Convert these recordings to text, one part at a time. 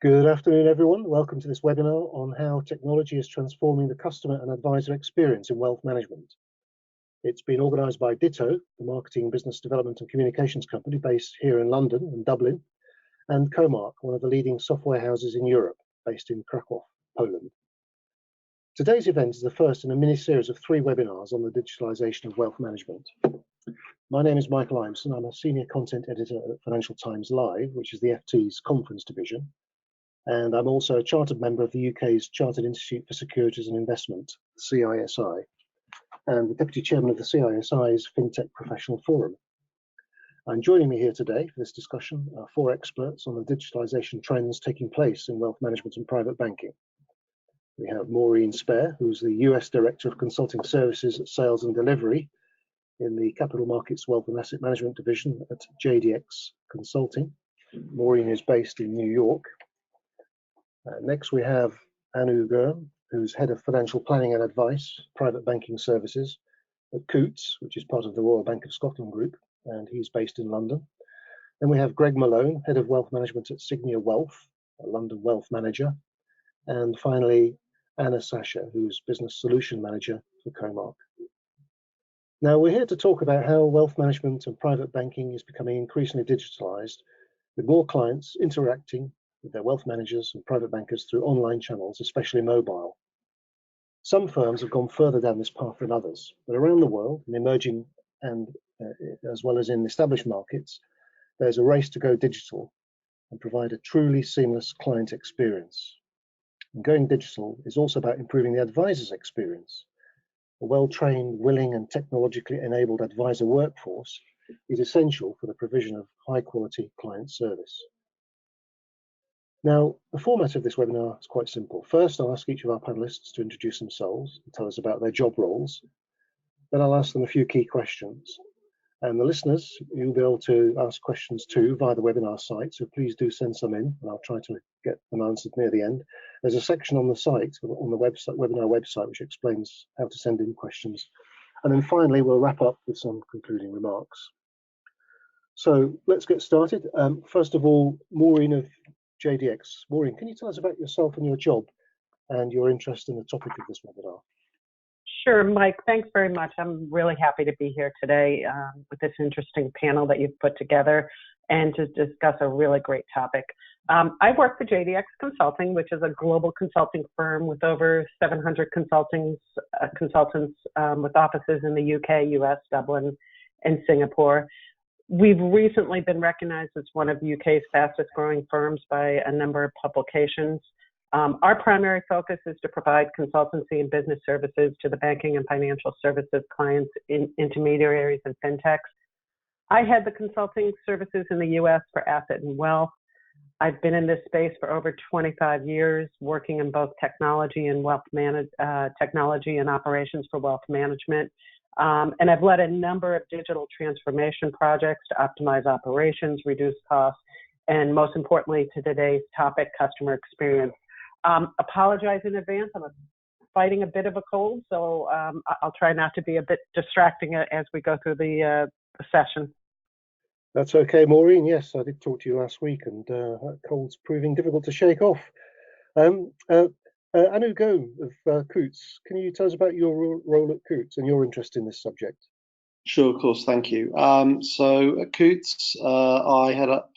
Good afternoon, everyone. Welcome to this webinar on how technology is transforming the customer and advisor experience in wealth management. It's been organised by Ditto, the marketing, business development and communications company based here in London and Dublin, and Comark, one of the leading software houses in Europe, based in Krakow, Poland. Today's event is the first in a mini-series of 3 webinars on the digitalisation of wealth management. My name is Michael Imson. I'm a senior content editor at Financial Times Live, which is the FT's conference division. And I'm also a chartered member of the UK's Chartered Institute for Securities and Investment, CISI, and the deputy chairman of the CISI's FinTech Professional Forum. And joining me here today for this discussion are 4 experts on the digitalisation trends taking place in wealth management and private banking. We have Maureen Spare, who's the US Director of Consulting Services at Sales and Delivery in the Capital Markets Wealth and Asset Management Division at JDX Consulting. Maureen is based in New York. Next, we have Anu Gurn, who's Head of Financial Planning and Advice, Private Banking Services at Coutts, which is part of the Royal Bank of Scotland Group, and he's based in London. Then we have Greg Malone, Head of Wealth Management at Signia Wealth, a London Wealth Manager. And finally, Anna Sasha, who's Business Solution Manager for Comark. Now, we're here to talk about how wealth management and private banking is becoming increasingly digitalised, with more clients interacting with their wealth managers and private bankers through online channels, especially mobile. Some firms have gone further down this path than others, but around the world, in emerging and as well as in established markets, there's a race to go digital and provide a truly seamless client experience. And going digital is also about improving the advisor's experience. A well-trained, willing and technologically enabled advisor workforce is essential for the provision of high-quality client service. Now, the format of this webinar is quite simple. First, I'll ask each of our panelists to introduce themselves and tell us about their job roles. Then I'll ask them a few key questions. And the listeners, you'll be able to ask questions too via the webinar site, so please do send some in, and I'll try to get them answered near the end. There's a section on the site, on the website, webinar website, which explains how to send in questions. And then finally, we'll wrap up with some concluding remarks. So let's get started. First of all, Maureen of JDX. Maureen, can you tell us about yourself and your job and your interest in the topic of this webinar? Sure, Mike, thanks very much. I'm really happy to be here today with this interesting panel that you've put together and to discuss a really great topic. I work for JDX Consulting, which is a global consulting firm with over 700 consultants with offices in the UK, US, Dublin, and Singapore. We've recently been recognized as one of the UK's fastest growing firms by a number of publications. Our primary focus is to provide consultancy and business services to the banking and financial services clients, intermediaries and fintechs. I head the consulting services in the US for asset and wealth. I've been in this space for over 25 years, working in both technology and technology and operations for wealth management. And I've led a number of digital transformation projects to optimize operations, reduce costs, and most importantly to today's topic, customer experience. Apologize in advance, I'm fighting a bit of a cold, so I'll try not to be a bit distracting as we go through the session. That's okay, Maureen. Yes, I did talk to you last week, and that cold's proving difficult to shake off. Anu Gurn of Coutts, can you tell us about your role at Coutts and your interest in this subject? Sure, of course, thank you. So at Coutts, I head up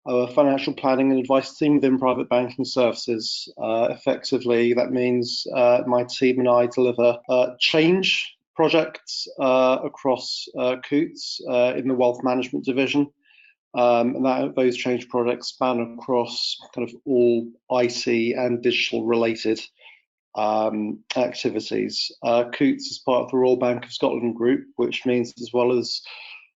our financial planning and advice team within private banking services. Effectively, that means my team and I deliver change projects across Coutts in the wealth management division. And those change projects span across kind of all IT and digital related activities. Coutts is part of the Royal Bank of Scotland Group, which means as well as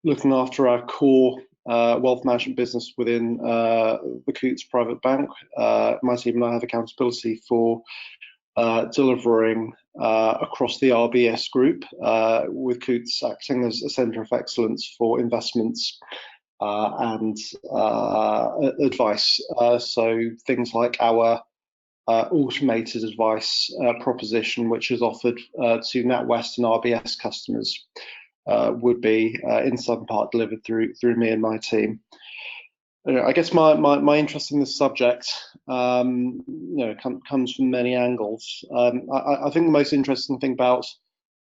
looking after our core wealth management business within the Coutts Private Bank, my team and I have accountability for delivering across the RBS group, with Coutts acting as a centre of excellence for investments and advice. So things like our automated advice proposition, which is offered to NatWest and RBS customers, would be in some part delivered through me and my team. I guess my interest in this subject, comes from many angles. I think the most interesting thing about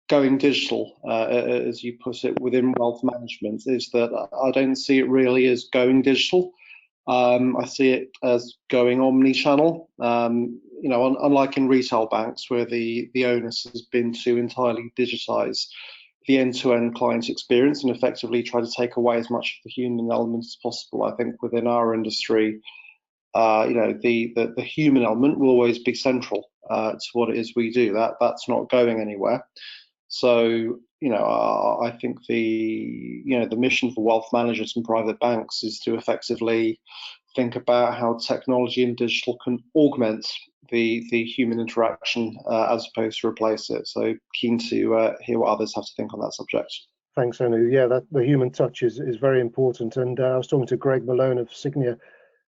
going digital, as you put it, within wealth management, is that I don't see it really as going digital. I see it as going omni-channel. Unlike in retail banks, where the onus has been to entirely digitize the end-to-end client experience and effectively try to take away as much of the human element as possible. I think within our industry, the human element will always be central to what it is we do. That's not going anywhere. So, I think the mission for wealth managers and private banks is to effectively think about how technology and digital can augment the human interaction as opposed to replace it. So keen to hear what others have to think on that subject. Thanks, Anu. Yeah, the human touch is very important. And I was talking to Greg Malone of Signia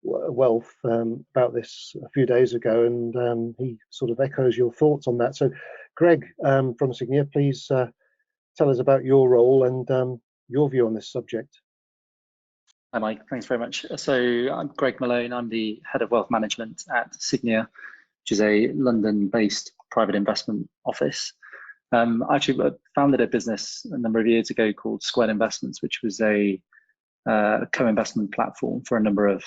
Wealth about this a few days ago, and he sort of echoes your thoughts on that. So, Greg from Signia, please tell us about your role and your view on this subject. Hi, Mike. Thanks very much. So I'm Greg Malone. I'm the head of wealth management at Signia, which is a London-based private investment office. I actually founded a business a number of years ago called Squared Investments, which was a co-investment platform for a number of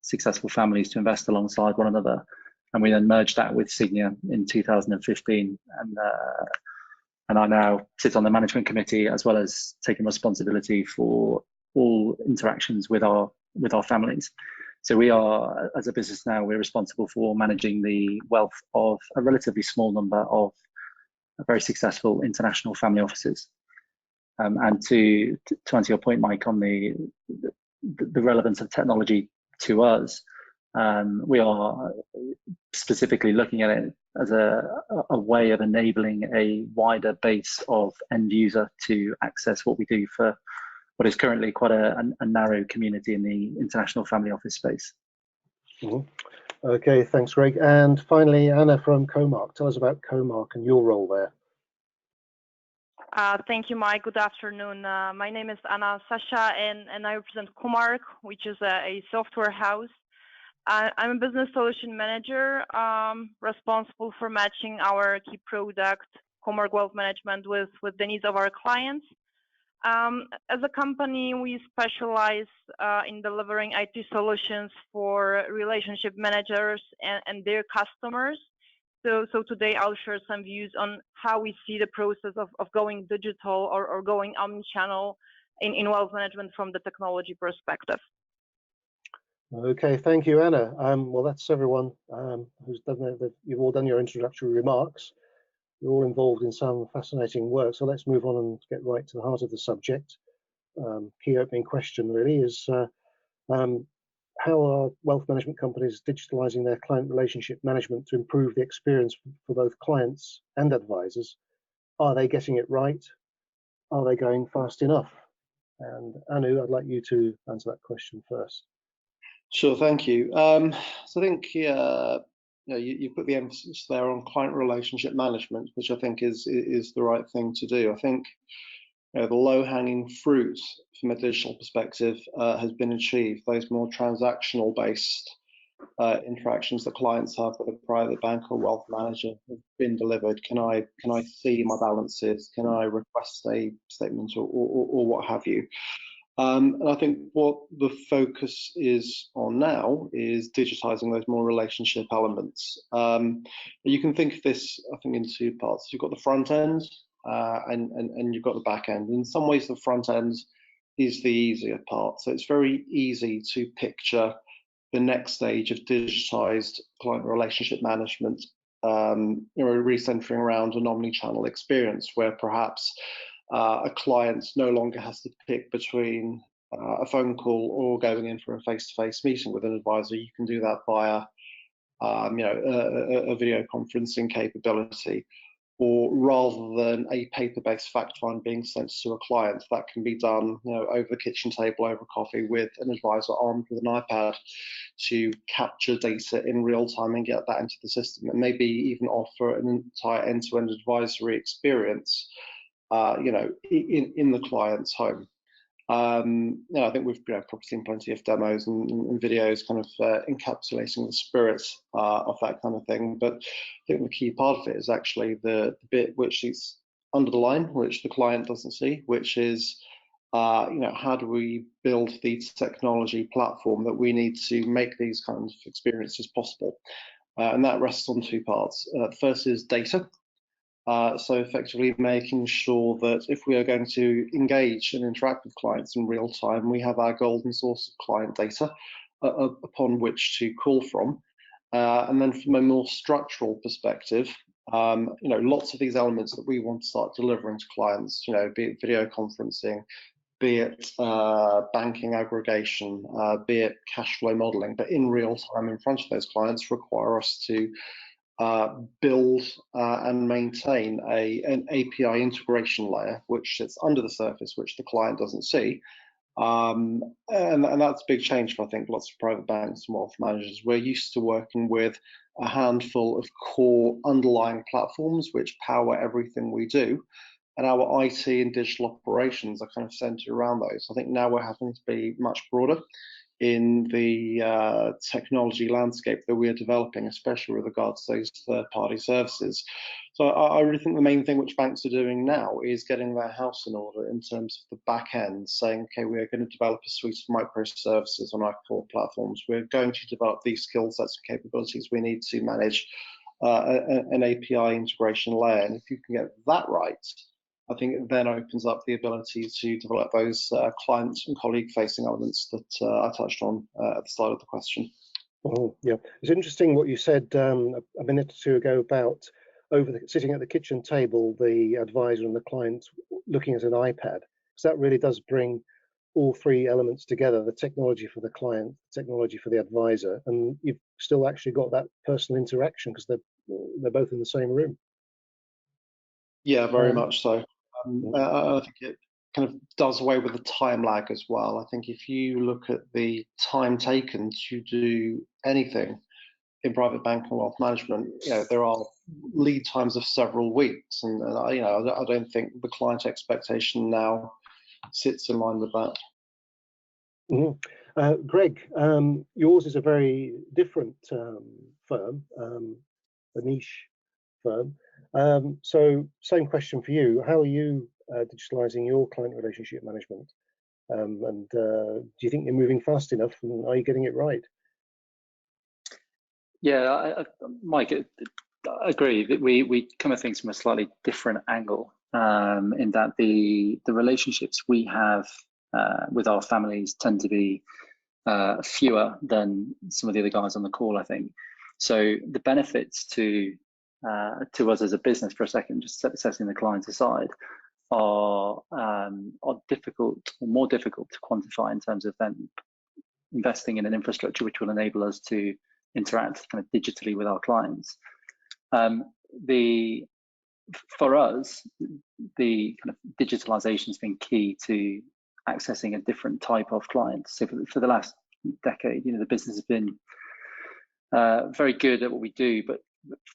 successful families to invest alongside one another. And we then merged that with Signia in 2015. And I now sit on the management committee, as well as taking responsibility for all interactions with our families. So we are, as a business now, we're responsible for managing the wealth of a relatively small number of very successful international family offices. And to answer your point, Mike, on the relevance of technology to us, we are specifically looking at it as a way of enabling a wider base of end user to access what we do for what is currently quite a narrow community in the international family office space. Mm-hmm. Okay, thanks, Greg. And finally, Anna from Comark. Tell us about Comark and your role there. Thank you, Mike. Good afternoon. My name is Anna Sasha, and I represent Comark, which is a software house. I'm a business solution manager responsible for matching our key product, Comark Wealth Management, with the needs of our clients. As a company, we specialize in delivering IT solutions for relationship managers and their customers. So today I'll share some views on how we see the process of going digital or going omnichannel in wealth management from the technology perspective. Okay, thank you, Anna. Well, that's everyone who's done that. You've all done your introductory remarks. You're all involved in some fascinating work. So let's move on and get right to the heart of the subject. Key opening question really is how are wealth management companies digitalising their client relationship management to improve the experience for both clients and advisors? Are they getting it right? Are they going fast enough? And Anu, I'd like you to answer that question first. Sure, thank you. So I think you put the emphasis there on client relationship management, which I think is the right thing to do. I think the low-hanging fruit from a digital perspective has been achieved. Those more transactional-based interactions that clients have with a private bank or wealth manager have been delivered. Can I see my balances? Can I request a statement or what have you? And I think what the focus is on now is digitizing those more relationship elements. You can think of this, I think, in two parts. You've got the front end and you've got the back end. In some ways, the front end is the easier part. So it's very easy to picture the next stage of digitized client relationship management, recentering around an omni-channel experience where perhaps a client no longer has to pick between a phone call or going in for a face-to-face meeting with an advisor. You can do that via a video conferencing capability, or rather than a paper-based fact find being sent to a client, that can be done over the kitchen table over coffee with an advisor armed with an iPad to capture data in real time and get that into the system, and maybe even offer an entire end-to-end advisory experience in the client's home. I think we've probably seen plenty of demos and videos kind of encapsulating the spirit of that kind of thing. But I think the key part of it is actually the bit which is under the line, which the client doesn't see, which is how do we build the technology platform that we need to make these kinds of experiences possible? And that rests on two parts. The first is data. So effectively making sure that if we are going to engage and interact with clients in real time, we have our golden source of client data upon which to call from. And then from a more structural perspective, lots of these elements that we want to start delivering to clients, be it video conferencing, be it banking aggregation, be it cash flow modeling, but in real time in front of those clients require us to build and maintain an API integration layer which sits under the surface, which the client doesn't see. And that's a big change for, I think, lots of private banks and wealth managers. We're used to working with a handful of core underlying platforms which power everything we do. And our IT and digital operations are kind of centered around those. I think now we're having to be much broader in the technology landscape that we are developing, especially with regards to those third-party services. So I really think the main thing which banks are doing now is getting their house in order in terms of the back end, saying, okay, we're going to develop a suite of microservices on our core platforms. We're going to develop these skill sets and capabilities we need to manage an API integration layer. And if you can get that right, I think it then opens up the ability to develop those client and colleague-facing elements that I touched on at the start of the question. Oh, yeah, it's interesting what you said a minute or two ago about sitting at the kitchen table, the advisor and the client looking at an iPad, because that really does bring all three elements together: the technology for the client, the technology for the advisor, and you've still actually got that personal interaction because they're both in the same room. Yeah, very much so. I think it kind of does away with the time lag as well. I think if you look at the time taken to do anything in private banking and wealth management, there are lead times of several weeks, and I don't think the client expectation now sits in line with that. Mm-hmm. Greg, yours is a very different firm, a niche firm. So same question for you. How are you digitalising your client relationship management? And do you think you're moving fast enough, and are you getting it right? Yeah, Mike, I agree that we come at things from a slightly different angle, in that the relationships we have with our families tend to be fewer than some of the other guys on the call, I think. So the benefits to us as a business, for a second, just setting the client aside, are difficult, or more difficult to quantify in terms of then investing in an infrastructure which will enable us to interact kind of digitally with our clients. For us, the kind of digitalization has been key to accessing a different type of client. So for the last decade, the business has been very good at what we do, but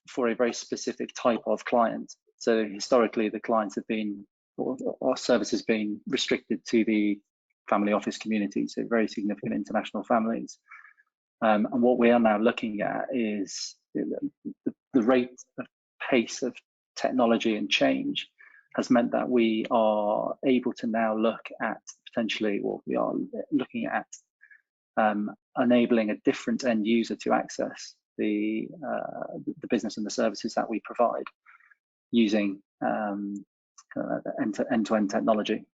for a very specific type of client. So historically, the clients have been, or our service has been restricted to the family office community, so very significant international families. And what we are now looking at is the rate of pace of technology and change has meant that we are able to now look at potentially, or we are looking at enabling a different end user to access the business and the services that we provide using end-to-end technology.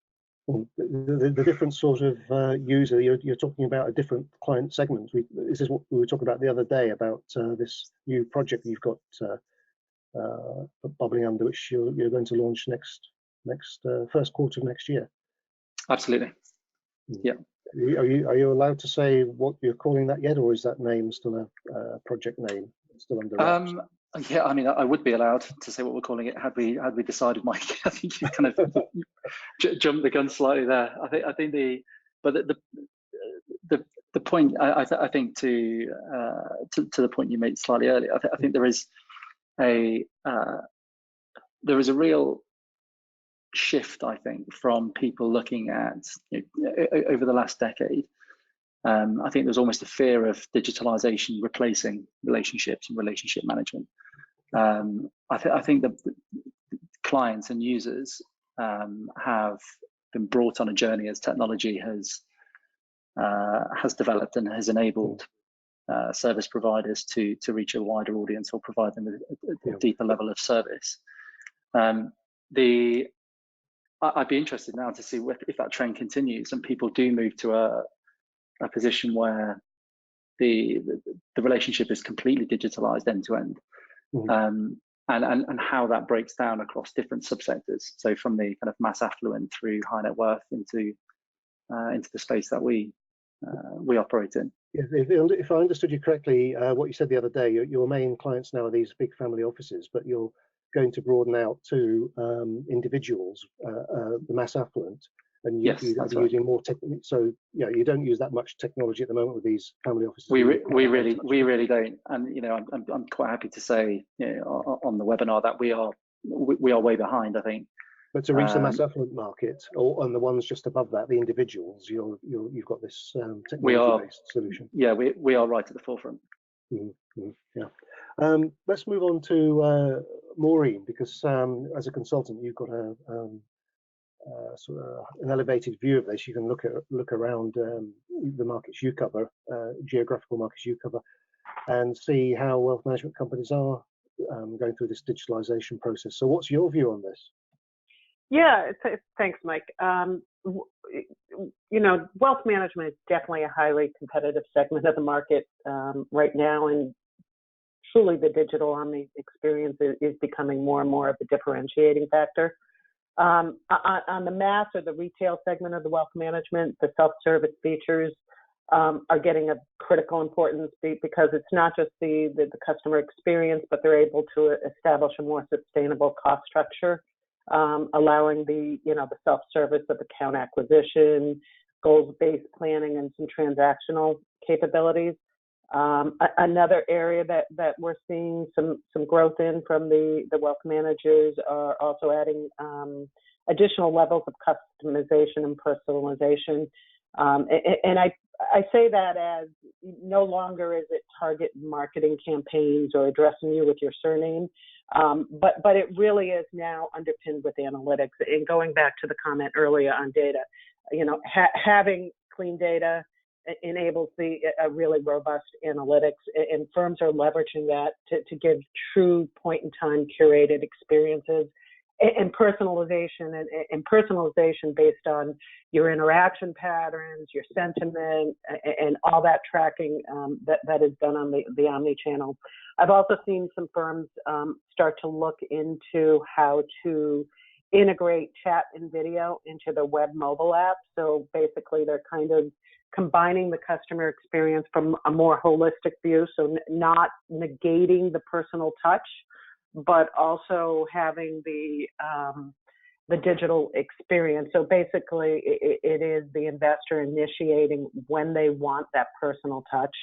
The different sort of user, you're talking about a different client segment. This is what we were talking about the other day about this new project you've got bubbling under, which you're going to launch next first quarter of next year. Absolutely. Yeah. Are you allowed to say what you're calling that yet, or is that name still a project name, still under wraps? Yeah, I mean, I would be allowed to say what we're calling it had we decided, Mike. I think you kind of jumped the gun slightly there. I think the point, I think to the point you made slightly earlier, I think there is a real shift, I think, from people looking at, over the last decade. I think there's almost a fear of digitalisation replacing relationships and relationship management. I think that clients and users have been brought on a journey as technology has developed and has enabled service providers to reach a wider audience or provide them with a deeper level of service. I'd be interested now to see if that trend continues and people do move to a position where the relationship is completely digitalized end to end, and how that breaks down across different subsectors. So from the kind of mass affluent through high net worth into the space that we operate in. If I understood you correctly, what you said the other day, your main clients now are these big family offices, but you're going to broaden out to individuals, the mass affluent, and you're using more technology. So you don't use that much technology at the moment with these family offices. We really don't, and I'm quite happy to say on the webinar that we are way behind, I think. But to reach the mass affluent market, or on the ones just above that, the individuals, you've got this technology-based solution. Yeah, we are right at the forefront. Yeah. Let's move on to Maureen, because as a consultant, you've got sort of an elevated view of this. You can look around the markets you cover, geographical markets you cover, and see how wealth management companies are going through this digitalization process. So what's your view on this? Yeah, thanks, Mike. Wealth management is definitely a highly competitive segment of the market right now, and truly the digital omni experience is becoming more and more of a differentiating factor. On the mass or the retail segment of the wealth management, the self-service features are getting a critical importance because it's not just the customer experience, but they're able to establish a more sustainable cost structure, allowing the self-service of account acquisition, goals-based planning, and some transactional capabilities. Another area that we're seeing some growth in from the wealth managers are also adding additional levels of customization and personalization. And I say that as no longer is it target marketing campaigns or addressing you with your surname, but it really is now underpinned with analytics. And going back to the comment earlier on data, having clean data enables a really robust analytics, and firms are leveraging that to give true point-in-time curated experiences and personalization based on your interaction patterns, your sentiment, and all that tracking that is done on the omni-channel. I've also seen some firms start to look into how to integrate chat and video into the web mobile app. So basically, they're kind of combining the customer experience from a more holistic view, so not negating the personal touch, but also having the digital experience. So basically, it is the investor initiating when they want that personal touch.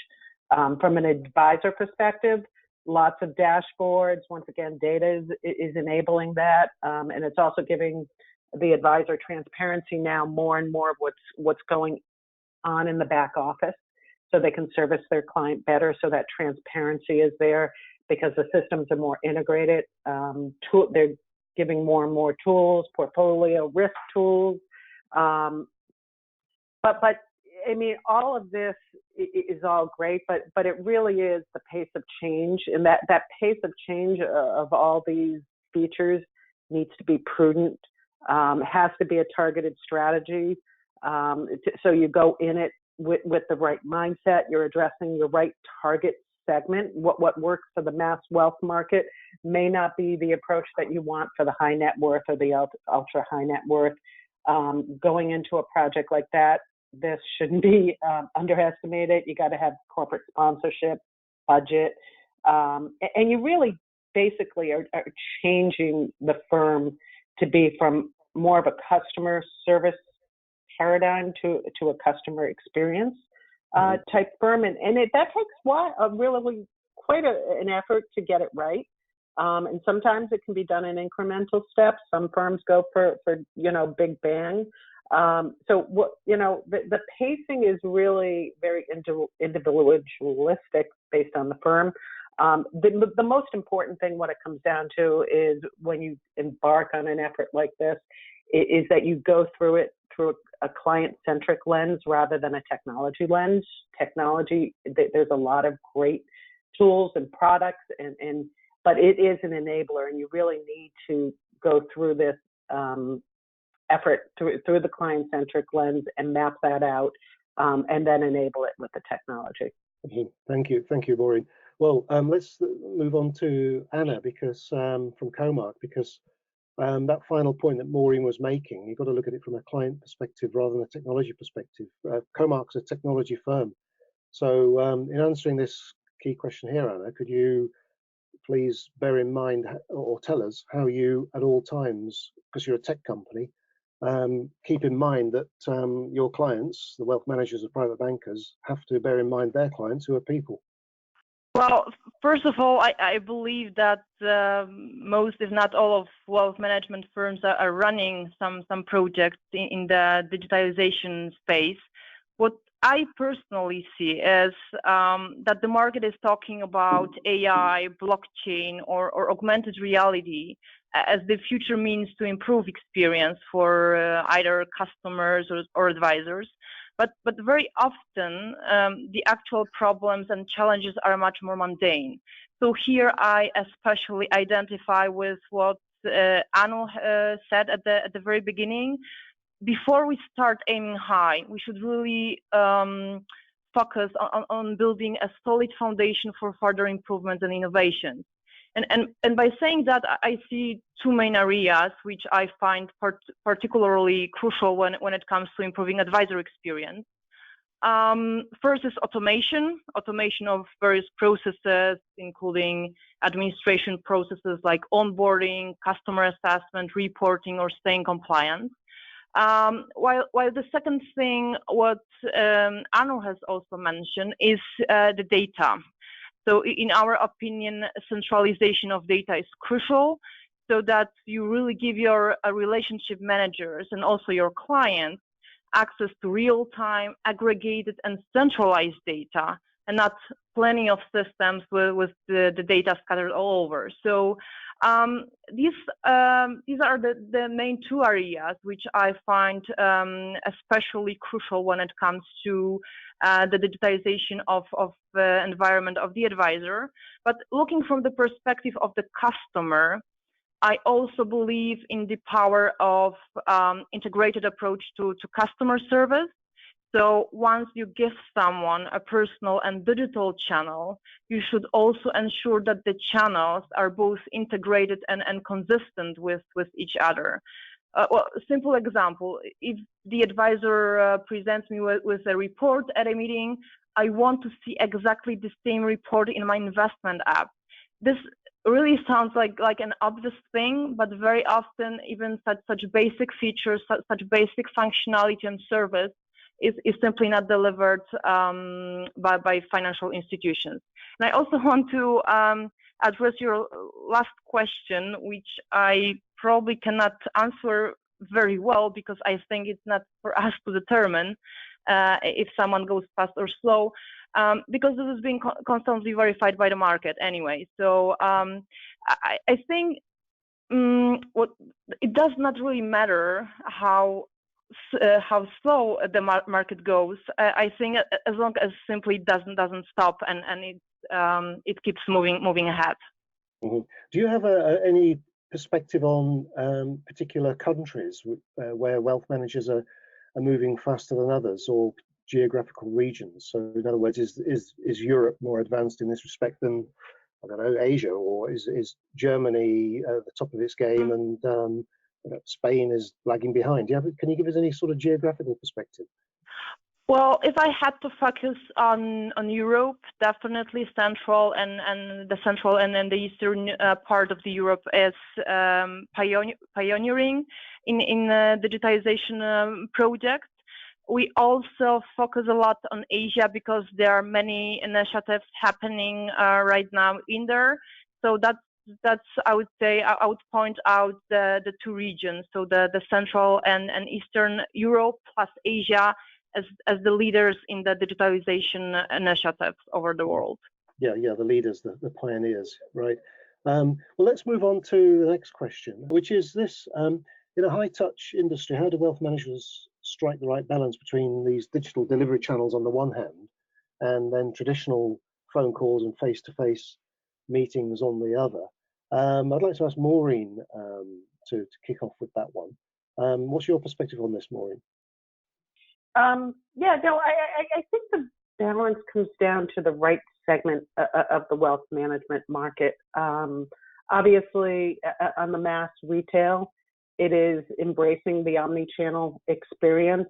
From an advisor perspective, lots of dashboards. Once again, data is enabling that, and it's also giving the advisor transparency now more and more of what's going on in the back office, so they can service their client better. So that transparency is there because the systems are more integrated. They're giving more and more tools, portfolio risk tools. But I mean, all of this is all great, but it really is the pace of change, and that pace of change of all these features needs to be prudent, has to be a targeted strategy. So you go in it with the right mindset, you're addressing your right target segment. What works for the mass wealth market may not be the approach that you want for the high net worth or the ultra high net worth. Going into a project like that, this shouldn't be underestimated. You got to have corporate sponsorship, budget, and you really basically are changing the firm to be from more of a customer service paradigm to a customer experience type firm, and that takes really quite an effort to get it right. And sometimes it can be done in incremental steps. Some firms go for big bang. So what, the pacing is really very individualistic based on the firm. The most important thing, what it comes down to, is when you embark on an effort like this, is that you go through it through a client-centric lens rather than a technology lens. Technology, there's a lot of great tools and products, but it is an enabler, and you really need to go through this effort through the client-centric lens and map that out, and then enable it with the technology. Thank you, Maureen. Well, let's move on to Anna, because from Comarch, because that final point that Maureen was making, you've got to look at it from a client perspective rather than a technology perspective. Comarch's a technology firm. So in answering this key question here, Anna, could you please bear in mind or tell us how you at all times, because you're a tech company, keep in mind that your clients, the wealth managers or private bankers, have to bear in mind their clients who are people? Well, first of all, I believe that most, if not all, of wealth management firms are running some projects in the digitalization space. What I personally see is that the market is talking about AI, blockchain, or augmented reality as the future means to improve experience for either customers or advisors. But very often, the actual problems and challenges are much more mundane. So here I especially identify with what Anu said at the very beginning. Before we start aiming high, we should really focus on building a solid foundation for further improvements and innovation. And by saying that, I see two main areas which I find particularly crucial when it comes to improving advisor experience. First is automation of various processes, including administration processes like onboarding, customer assessment, reporting, or staying compliant. While the second thing, what Anu has also mentioned, is the data. So in our opinion, centralization of data is crucial, so that you really give your relationship managers and also your clients access to real-time, aggregated, and centralized data, and not plenty of systems with the data scattered all over. So these are the main two areas which I find especially crucial when it comes to the digitization of the environment of the advisor. But looking from the perspective of the customer, I also believe in the power of integrated approach to customer service. So once you give someone a personal and digital channel, you should also ensure that the channels are both integrated and consistent with each other. Well, simple example, if the advisor presents me with a report at a meeting, I want to see exactly the same report in my investment app. This really sounds like an obvious thing, but very often even such basic features, such basic functionality and service is simply not delivered by financial institutions. And I also want to address your last question, which I probably cannot answer very well, because I think it's not for us to determine if someone goes fast or slow, because this is being constantly verified by the market anyway. So I think it does not really matter how slow the market goes. I think as long as simply doesn't stop and it keeps moving ahead. Mm-hmm. Do you have any perspective on particular countries where wealth managers are moving faster than others, or geographical regions? So in other words, is Europe more advanced in this respect than, I don't know, Asia, or is Germany at the top of its game and Spain is lagging behind? Can you give us any sort of geographical perspective? Well, if I had to focus on Europe, definitely Central and the Central and then the Eastern part of the Europe is pioneering in digitization projects. We also focus a lot on Asia because there are many initiatives happening right now in there. So that's that's I would say I would point out the two regions, so the Central and Eastern Europe plus Asia as the leaders in the digitalization initiatives over the world. Yeah, the leaders, the pioneers, right? Well, let's move on to the next question, which is this: in a high-touch industry, how do wealth managers strike the right balance between these digital delivery channels on the one hand, and then traditional phone calls and face-to-face meetings on the other? I'd like to ask Maureen to kick off with that one. What's your perspective on this, Maureen? Yeah, no, I think the balance comes down to the right segment of the wealth management market. Obviously, on the mass retail, it is embracing the omni-channel experience.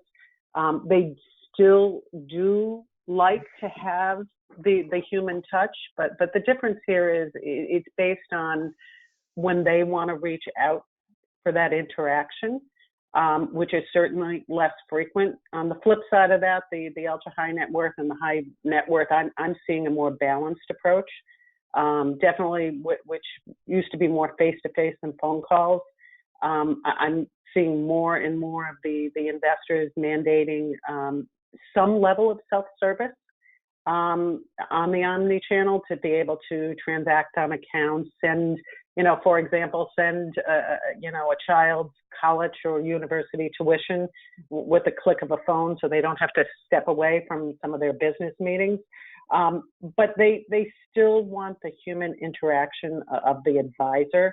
They still do like to have the human touch, but the difference here is it's based on when they want to reach out for that interaction, which is certainly less frequent. On the flip side of that, the ultra high net worth and the high net worth, I'm seeing a more balanced approach. Definitely, which used to be more face-to-face than phone calls. I'm seeing more and more of the investors mandating some level of self-service on the omni-channel to be able to transact on accounts, and for example, send a child's college or university tuition with a click of a phone, so they don't have to step away from some of their business meetings. But they still want the human interaction of the advisor.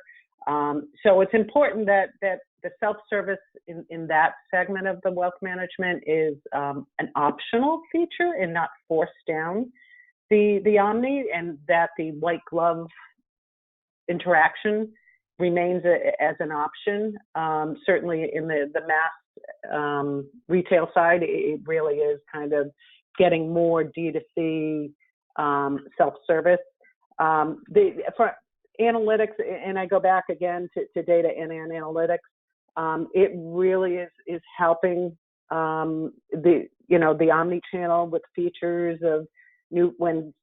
So it's important that the self-service in that segment of the wealth management is an optional feature and not forced down the omni, and that the white glove interaction remains as an option. Certainly in the mass retail side, it really is kind of getting more D2C self-service. For analytics, and I go back again to data and analytics, it really is helping the omni-channel with features of when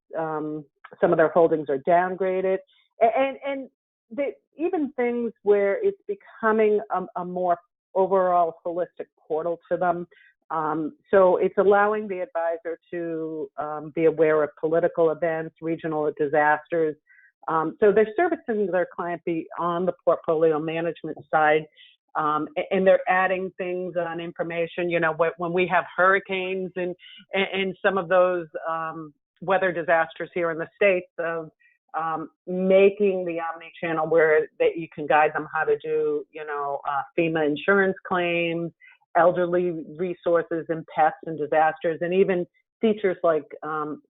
some of their holdings are downgraded, and even things where it's becoming a more overall holistic portal to them. So it's allowing the advisor to be aware of political events, regional disasters. So they're servicing their client on the portfolio management side, and they're adding things on information. When we have hurricanes and some of those weather disasters here in the States, of making the omni-channel where that you can guide them how to do, FEMA insurance claims, elderly resources and pets and disasters, and even features like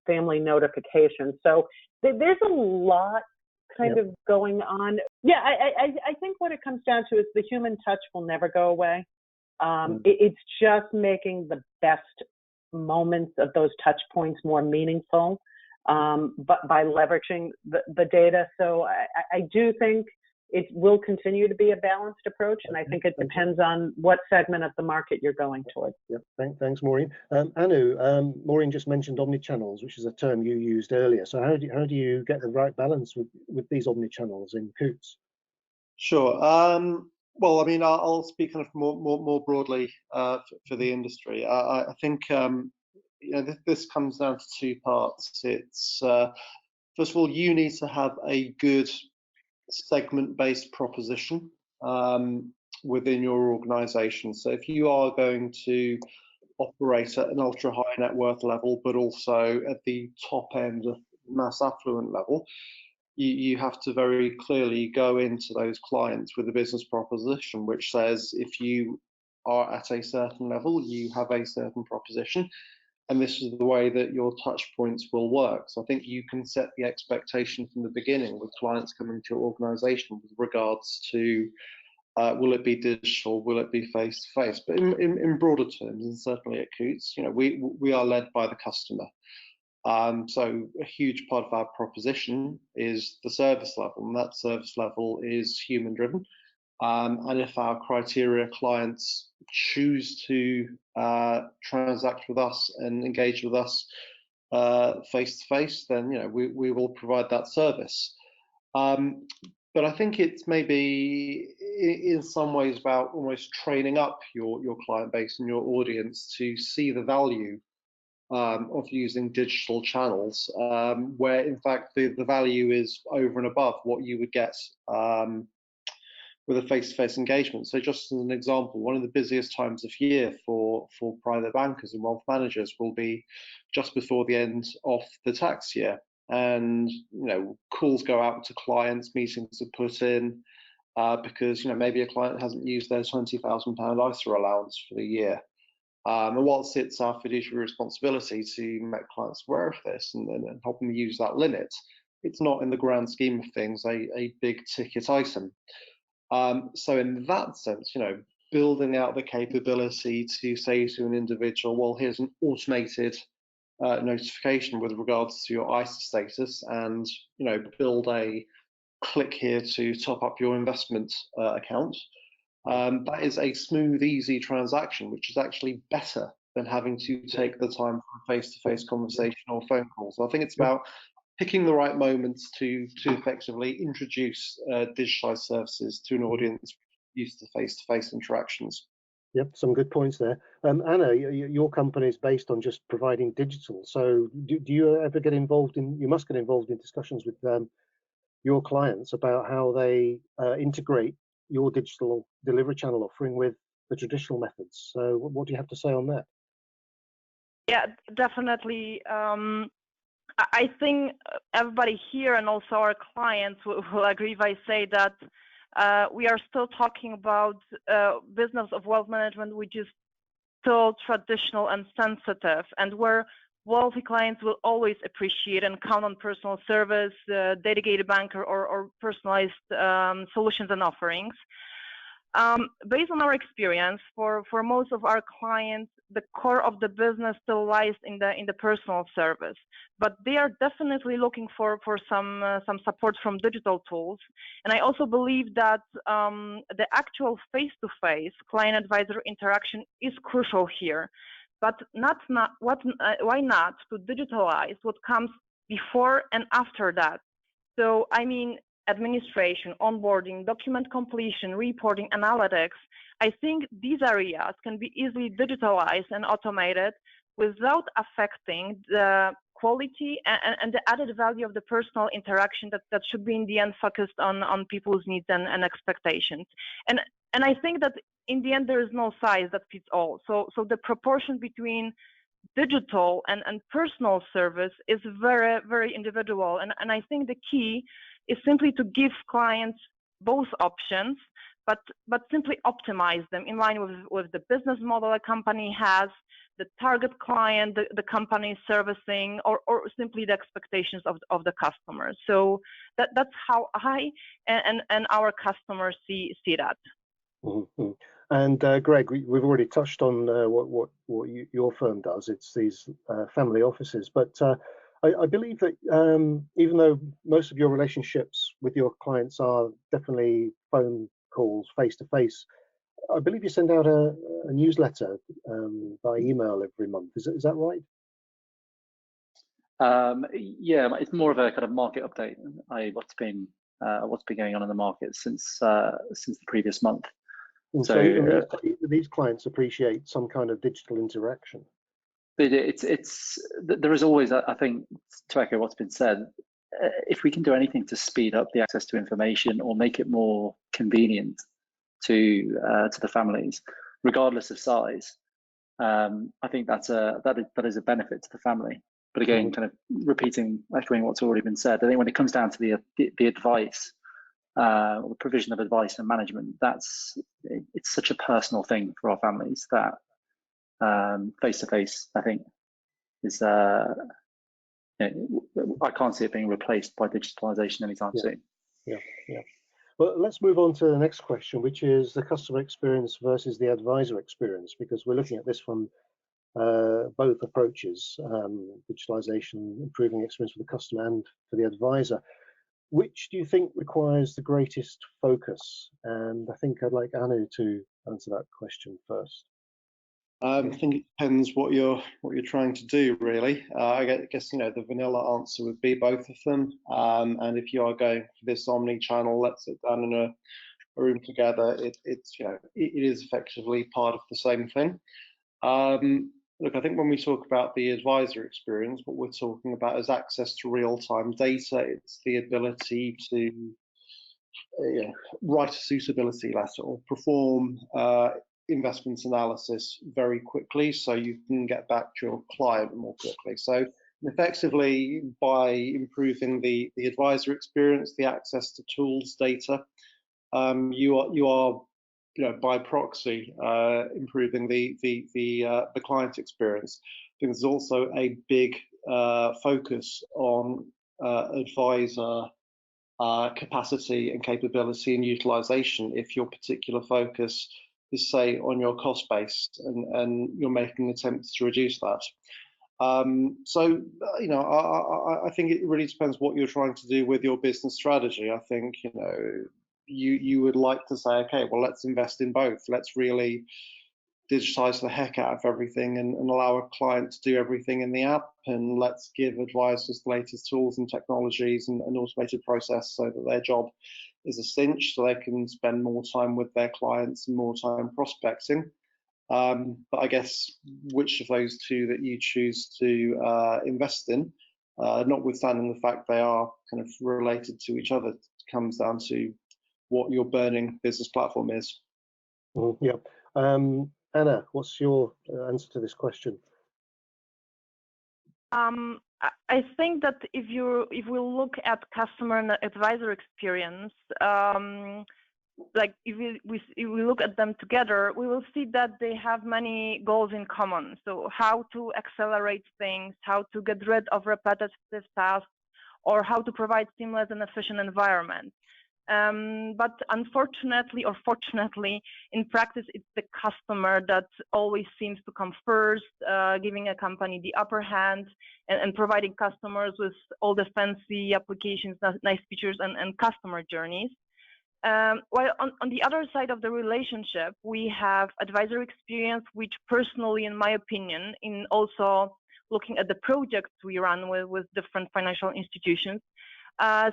family notification. So there's a lot kind of going on. Yeah, I think what it comes down to is the human touch will never go away. It's just making the best moments of those touch points more meaningful, but by leveraging the data. So I do think it will continue to be a balanced approach, and I think it depends on what segment of the market you're going towards. Yep, thanks, Maureen. Anu, Maureen just mentioned omni-channels, which is a term you used earlier. So how do you get the right balance with these omni-channels in Coutts? Sure. Well, I mean, I'll speak kind of more broadly for the industry. I think this comes down to two parts. It's first of all, you need to have a good segment-based proposition within your organization. So if you are going to operate at an ultra high net worth level, but also at the top end of mass affluent level, you have to very clearly go into those clients with a business proposition which says, if you are at a certain level, you have a certain proposition, and this is the way that your touch points will work. So I think you can set the expectation from the beginning with clients coming to your organization with regards to will it be digital, will it be face to face? But in broader terms, and certainly at Coutts, we are led by the customer. So a huge part of our proposition is the service level, and that service level is human driven. And if our criteria clients choose to transact with us and engage with us face to face, then we will provide that service. But I think it's maybe in some ways about almost training up your client base and your audience to see the value of using digital channels, where in fact the value is over and above what you would get with a face-to-face engagement. So just as an example, one of the busiest times of year for private bankers and wealth managers will be just before the end of the tax year. And calls go out to clients, meetings are put in, because maybe a client hasn't used their £20,000 ISA allowance for the year. And whilst it's our fiduciary responsibility to make clients aware of this and help them use that limit, it's not in the grand scheme of things a big ticket item. So in that sense, building out the capability to say to an individual, well, here's an automated notification with regards to your ISA status, and build a click here to top up your investment account. That is a smooth, easy transaction, which is actually better than having to take the time for a face-to-face conversation or phone call. So I think it's about picking the right moments to effectively introduce digitalized services to an audience used to face-to-face interactions. Yep, some good points there. Anna, your company is based on just providing digital. So do you ever get involved in, you must get involved in discussions with your clients about how they integrate your digital delivery channel offering with the traditional methods. So what do you have to say on that? Yeah, definitely. I think everybody here and also our clients will agree if I say that we are still talking about business of wealth management, which is still traditional and sensitive, and where wealthy clients will always appreciate and count on personal service, dedicated banker, or personalized solutions and offerings. Based on our experience, for most of our clients, the core of the business still lies in the personal service, but they are definitely looking for some support from digital tools. And I also believe that the actual face-to-face client advisor interaction is crucial here, but why not to digitalize what comes before and after that? So I mean, administration, onboarding, document completion, reporting, analytics. I think these areas can be easily digitalized and automated without affecting the quality and the added value of the personal interaction that should be in the end focused on people's needs and expectations. And I think that in the end there is no size that fits all. So the proportion between digital and personal service is very, very individual. And I think the key is simply to give clients both options, but simply optimize them in line with the business model a company has, the target client the company is servicing, or simply the expectations of the customers. So that's how I and our customers see that. Mm-hmm. And Greg, we've already touched on what your firm does. It's these family offices, but I believe that even though most of your relationships with your clients are definitely phone calls, face-to-face, I believe you send out a newsletter by email every month. Is that right? Yeah, it's more of a kind of market update. What's been going on in the market since the previous month. And so even these clients appreciate some kind of digital interaction. But there is always, I think, to echo what's been said, if we can do anything to speed up the access to information or make it more convenient to the families, regardless of size, I think that is a benefit to the family. But again, kind of echoing what's already been said, I think when it comes down to the advice, or the provision of advice and management, it's such a personal thing for our families that face-to-face, I think, is I can't see it being replaced by digitalisation anytime soon. Yeah. Well, let's move on to the next question, which is the customer experience versus the advisor experience, because we're looking at this from both approaches, digitalisation, improving experience for the customer and for the advisor. Which do you think requires the greatest focus? And I think I'd like Anu to answer that question first. I think it depends what you're trying to do, really. I guess the vanilla answer would be both of them. And if you are going for this omni-channel, let's sit down in a room together. It is effectively part of the same thing. Look, I think when we talk about the advisor experience, what we're talking about is access to real-time data. It's the ability to write a suitability letter or perform investment analysis very quickly, so you can get back to your client more quickly. So effectively, by improving the advisor experience, the access to tools, data, you are by proxy improving the client experience. I think there's also a big focus on advisor capacity and capability and utilization if your particular focus is, say, on your cost base and you're making attempts to reduce that. So I think it really depends what you're trying to do with your business strategy. I think you would like to say, okay, well, let's invest in both. Let's really digitize the heck out of everything and allow a client to do everything in the app, and let's give advisors the latest tools and technologies and an automated process so that their job is a cinch, so they can spend more time with their clients and more time prospecting. But I guess which of those two that you choose to invest in, notwithstanding the fact they are kind of related to each other, comes down to what your burning business platform is. Yeah. Anna, what's your answer to this question? I think that if we look at customer and advisor experience, like if we look at them together, we will see that they have many goals in common. So how to accelerate things, how to get rid of repetitive tasks, or how to provide seamless and efficient environment. But unfortunately or fortunately, in practice, it's the customer that always seems to come first, giving a company the upper hand and providing customers with all the fancy applications, nice features, and customer journeys. While on the other side of the relationship, we have advisor experience, which personally, in my opinion, in also looking at the projects we run with different financial institutions,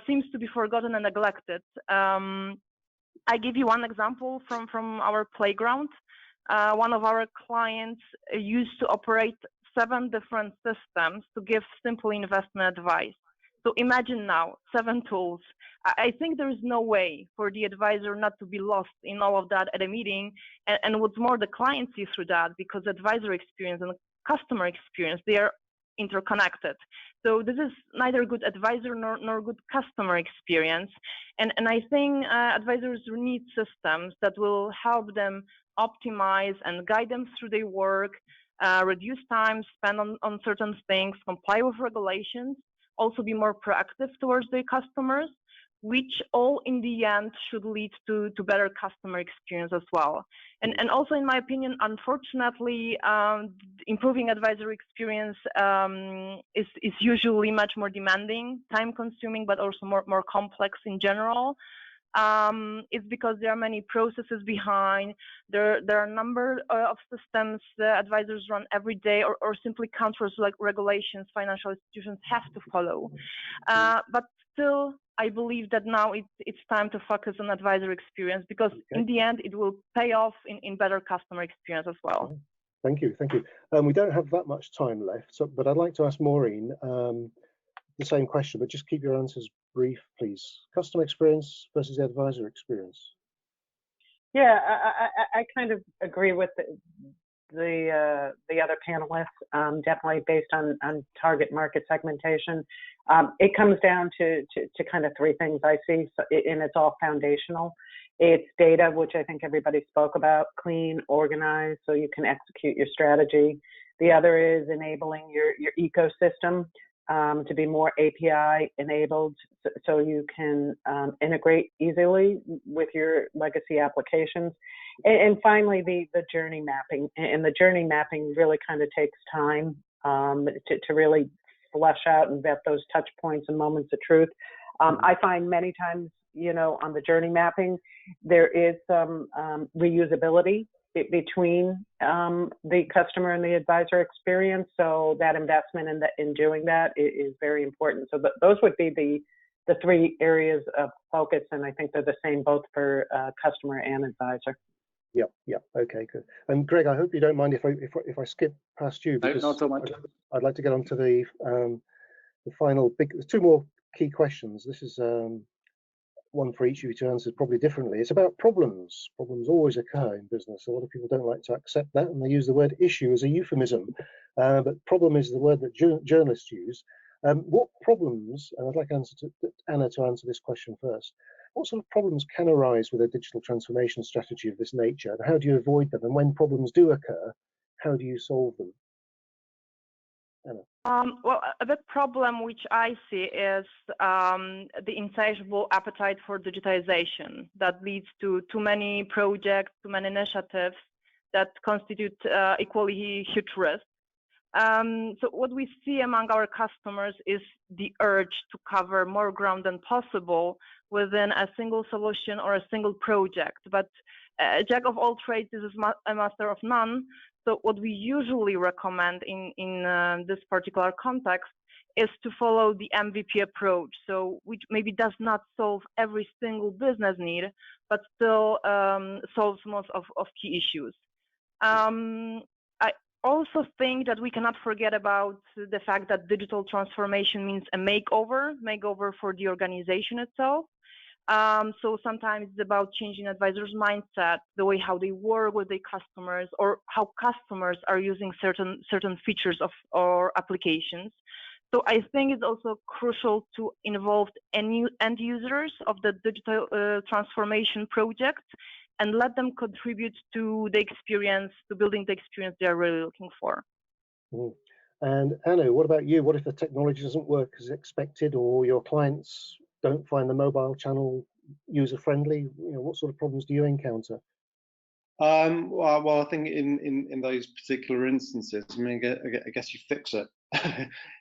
seems to be forgotten and neglected. I give you one example from our playground. One of our clients used to operate 7 different systems to give simple investment advice. So imagine now 7 tools. I think there is no way for the advisor not to be lost in all of that at a meeting. And what's more, the client sees through that, because advisor experience and customer experience, they are interconnected. So this is neither good advisor nor good customer experience. And I think advisors need systems that will help them optimize and guide them through their work, reduce time spent on certain things, comply with regulations, also be more proactive towards their customers, which all in the end should lead to better customer experience as well. And also, in my opinion, unfortunately, improving advisor experience is usually much more demanding, time consuming, but also more complex in general. It's because there are many processes behind. There are a number of systems advisors run every day, or simply countries like regulations financial institutions have to follow. But still, I believe that now it's time to focus on advisor experience, because in the end, it will pay off in better customer experience as well. Thank you. We don't have that much time left, but I'd like to ask Maureen the same question, but just keep your answers brief, please. Customer experience versus advisor experience. Yeah, I kind of agree with the other panelists, definitely based on target market segmentation. It comes down to kind of 3 things I see, and it's all foundational. It's data, which I think everybody spoke about, clean, organized, so you can execute your strategy. The other is enabling your ecosystem to be more API enabled, so you can integrate easily with your legacy applications. And finally, the journey mapping. And the journey mapping really kind of takes time to really flesh out and vet those touch points and moments of truth. I find many times, on the journey mapping, there is some reusability. between the customer and the advisor experience. So that investment in doing that is very important. So those would be the three areas of focus, and I think they're the same both for customer and advisor. Yeah. Okay, good. And Greg, I hope you don't mind if I skip past you, because no, not so much. I'd like to get on to the final there's two more key questions. This is one for each of you to answer probably differently. It's about problems. Problems always occur in business. A lot of people don't like to accept that, and they use the word issue as a euphemism. But problem is the word that journalists use. What problems, and I'd like Anna to answer this question first, what sort of problems can arise with a digital transformation strategy of this nature, and how do you avoid them? And when problems do occur, how do you solve them? Anna. Well, the problem which I see is the insatiable appetite for digitization that leads to too many projects, too many initiatives that constitute equally huge risks. So what we see among our customers is the urge to cover more ground than possible within a single solution or a single project. But a jack of all trades is a master of none. So what we usually recommend in this particular context is to follow the MVP approach. So which maybe does not solve every single business need, but still solves most of key issues. I also think that we cannot forget about the fact that digital transformation means a makeover for the organization itself. So sometimes it's about changing advisors' mindset, the way how they work with their customers, or how customers are using certain features of our applications. So I think it's also crucial to involve any end users of the digital transformation project and let them contribute to the experience, to building the experience they're really looking for. And Anna, what about you? What if the technology doesn't work as expected, or your clients don't find the mobile channel user-friendly? What sort of problems do you encounter? Well, I think in those particular instances, I mean, I guess you fix it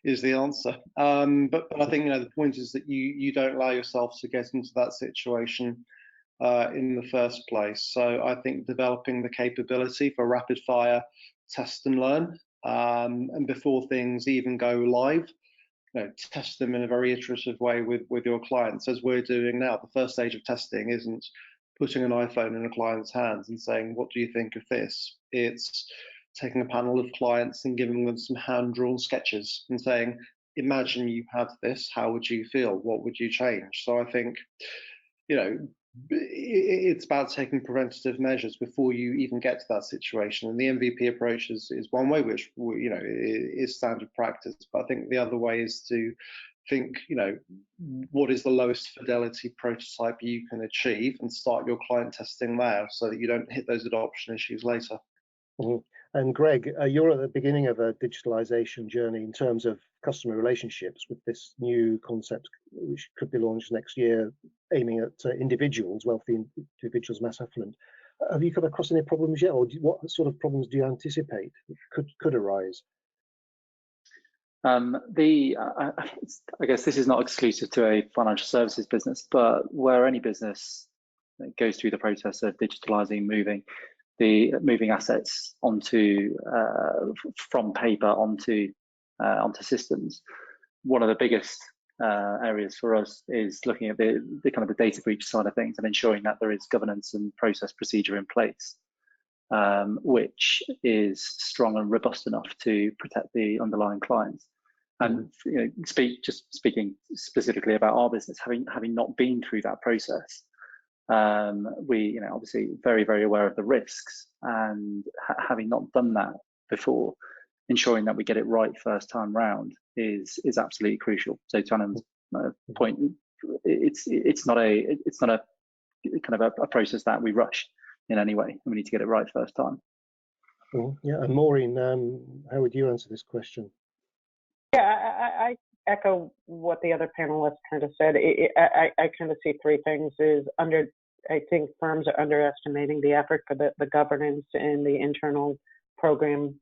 is the answer. But I think the point is that you don't allow yourself to get into that situation in the first place. So I think developing the capability for rapid fire test and learn, and before things even go live, test them in a very iterative way with your clients, as we're doing now. The first stage of testing isn't putting an iPhone in a client's hands and saying, what do you think of this? It's taking a panel of clients and giving them some hand-drawn sketches and saying, imagine you had this, how would you feel? What would you change? So I think, it's about taking preventative measures before you even get to that situation. And the MVP approach is one way, which is standard practice. But I think the other way is to think, what is the lowest fidelity prototype you can achieve, and start your client testing there, so that you don't hit those adoption issues later. Mm-hmm. And Greg, you're at the beginning of a digitalization journey in terms of customer relationships with this new concept, which could be launched next year, aiming at individuals, wealthy individuals, mass affluent. Have you come across any problems yet, or what sort of problems do you anticipate could arise? I guess this is not exclusive to a financial services business, but where any business goes through the process of digitalising, moving assets onto from paper onto systems, one of the biggest areas for us is looking at the kind of the data breach side of things and ensuring that there is governance and process procedure in place, which is strong and robust enough to protect the underlying clients. And speaking specifically about our business, having not been through that process, we obviously very, very aware of the risks, and having not done that before, ensuring that we get it right first time round is absolutely crucial. So to Anna's point, it's not a kind of a process that we rush in any way. We need to get it right first time. Yeah, and Maureen, how would you answer this question? Yeah, I echo what the other panelists kind of said. I kind of see three things. I think firms are underestimating the effort for the governance and the internal program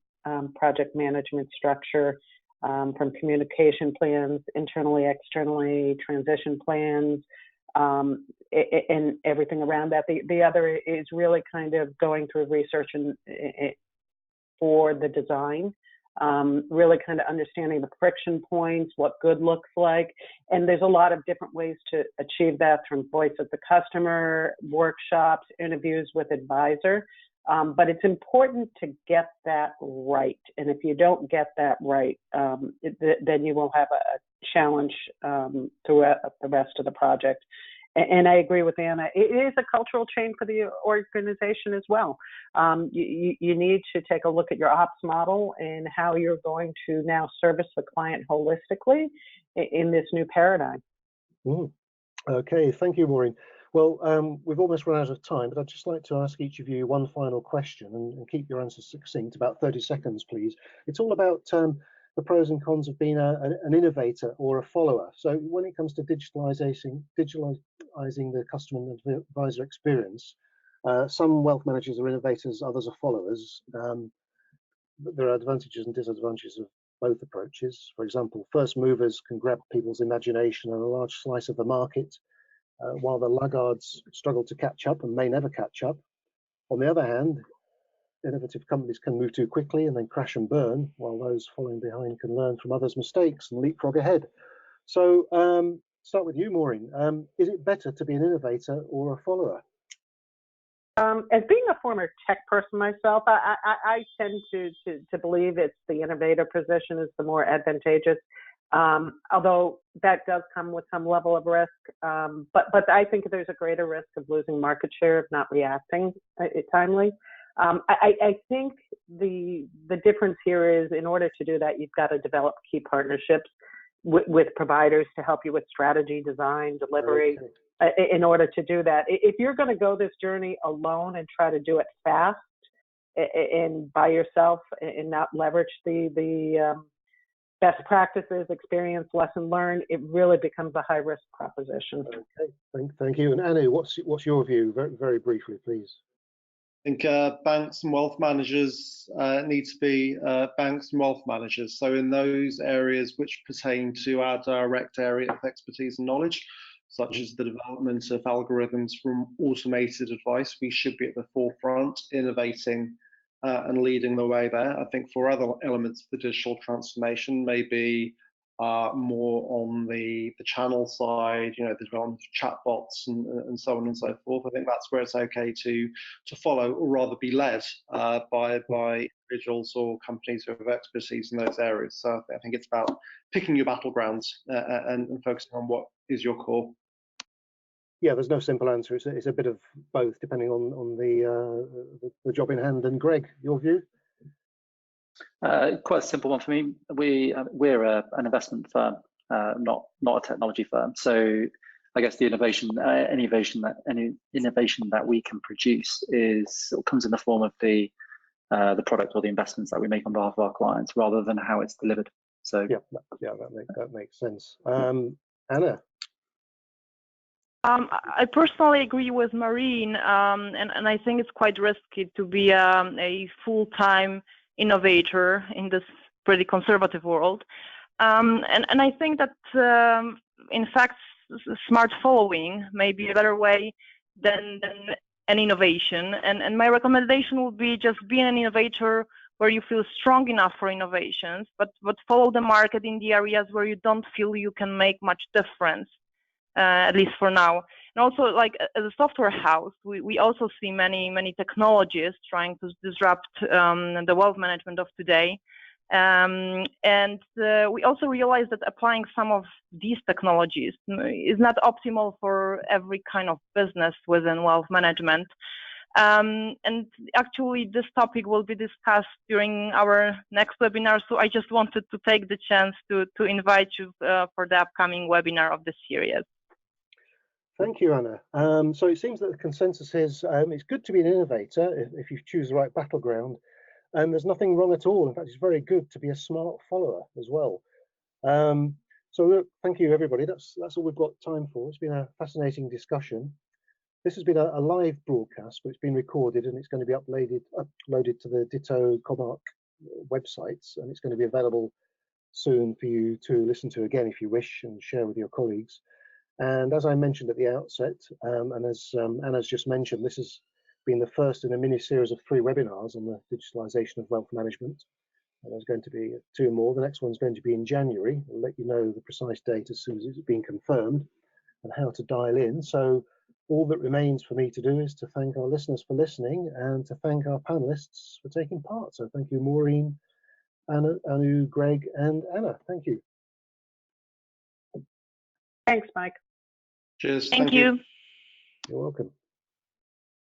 project management structure, from communication plans, internally, externally, transition plans, and everything around that. The other is really kind of going through research for the design, really kind of understanding the friction points, what good looks like. And there's a lot of different ways to achieve that, from voice of the customer, workshops, interviews with advisor. But it's important to get that right. And if you don't get that right, then you will have a challenge throughout the rest of the project. And I agree with Anna. It is a cultural change for the organization as well. You need to take a look at your ops model and how you're going to now service the client holistically in this new paradigm. Okay, thank you, Maureen. Well, we've almost run out of time, but I'd just like to ask each of you one final question, and keep your answers succinct, about 30 seconds, please. It's all about the pros and cons of being an innovator or a follower. So when it comes to digitalising the customer and advisor experience, some wealth managers are innovators, others are followers. But there are advantages and disadvantages of both approaches. For example, first movers can grab people's imagination and a large slice of the market, while the laggards struggle to catch up and may never catch up. On the other hand, innovative companies can move too quickly and then crash and burn, while those following behind can learn from others' mistakes and leapfrog ahead. So, start with you, Maureen. Is it better to be an innovator or a follower? As being a former tech person myself, I tend to believe it's the innovator position is the more advantageous. Although that does come with some level of risk, but I think there's a greater risk of losing market share if not reacting timely. I think the difference here is, in order to do that, you've got to develop key partnerships with providers to help you with strategy, design, delivery. Okay. In order to do that, if you're going to go this journey alone and try to do it fast and by yourself and not leverage the best practices, experience, lesson learned, it really becomes a high risk proposition. Okay, thank you. And Anu, what's your view? Very, very briefly, please. I think banks and wealth managers need to be banks and wealth managers. So in those areas which pertain to our direct area of expertise and knowledge, such as the development of algorithms from automated advice, we should be at the forefront, innovating and leading the way there. I think for other elements of the digital transformation, maybe more on the channel side, the development of chatbots and so on and so forth. I think that's where it's okay to follow, or rather be led by individuals or companies who have expertise in those areas. So I think it's about picking your battlegrounds and focusing on what is your core. Yeah, there's no simple answer. It's a bit of both, depending on the job in hand. And Greg, your view? Quite a simple one for me. We're an investment firm, not a technology firm. So I guess the innovation that we can produce comes in the form of the product or the investments that we make on behalf of our clients, rather than how it's delivered. So yeah, that makes sense. Anna. I personally agree with Maureen, and I think it's quite risky to be a full-time innovator in this pretty conservative world. And I think that, in fact, smart following may be a better way than an innovation. And my recommendation would be just be an innovator where you feel strong enough for innovations, but follow the market in the areas where you don't feel you can make much difference. At least for now. And also, like, as a software house, we also see many technologies trying to disrupt the wealth management of today. And we also realize that applying some of these technologies is not optimal for every kind of business within wealth management. And actually, this topic will be discussed during our next webinar. So I just wanted to take the chance to invite you for the upcoming webinar of this series. Thank you, Anna. So it seems that the consensus is it's good to be an innovator if you choose the right battleground, and there's nothing wrong at all. In fact, it's very good to be a smart follower as well. So look, thank you, everybody. That's all we've got time for. It's been a fascinating discussion. This has been a live broadcast, but it's been recorded and it's going to be uploaded to the Ditto Comarch websites, and it's going to be available soon for you to listen to again if you wish and share with your colleagues. And as I mentioned at the outset, and as Anna's just mentioned, this has been the first in a mini series of 3 webinars on the digitalisation of wealth management. And there's going to be 2 more. The next one's going to be in January. I'll let you know the precise date as soon as it's been confirmed and how to dial in. So all that remains for me to do is to thank our listeners for listening and to thank our panelists for taking part. So thank you, Maureen, Anu, Greg, and Anna. Thank you. Thanks, Mike. Cheers. Thank you. You're welcome.